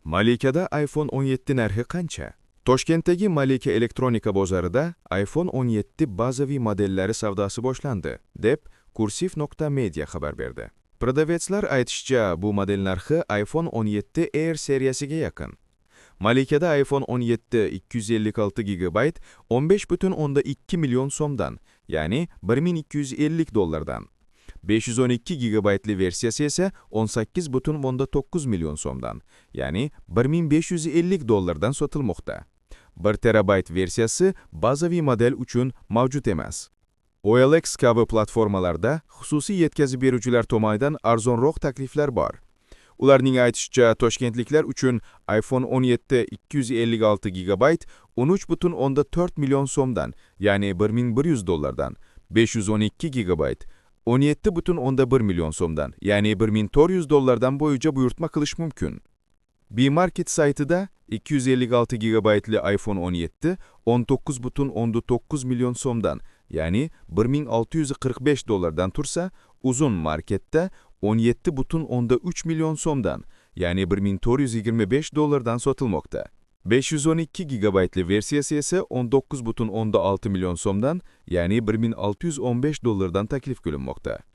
Malikada iPhone 17 narxi qancha? Toshkentdagi Malika elektronika bozorida iPhone 17 bazaviy modellari savdosi boshlandi, deb Kursiv.media xabar berdi. Prodavetslar aytishicha, bu model narxi iPhone 17 Air seriyasiga yaqin. Malikada iPhone 17 256 GB 15,2 million so'mdan, ya'ni 1250 dollardan. 512 GB'li versiyasi esa 18,9 million so'mdan, ya'ni 1550 dollardan sotilmoqda. 1 terabayt versiyasi bazaviy model uchun mavjud emas. OLX kabi platformalarda xususiy yetkazib beruvchilar tomonidan arzonroq takliflar bor. Ularning aytishicha, toshkentliklar uchun iPhone 17 256 GB 13,4 million so'mdan, ya'ni 1100 dollardan, 512 GB 17,1 million so'mdan, ya'ni 1400 dollardan bo'yicha buyurtma qilish mumkin. B-Market saytida 256 GB'li iPhone 17 19,9 million so'mdan, ya'ni 1645 dollardan tursa, uzun marketda 17,3 million so'mdan, ya'ni 1425 dollardan sotilmoqda. 512 GB'li versiyasi esa 19,6 million so'mdan, ya'ni 1615 dollardan taklif qilinmoqda.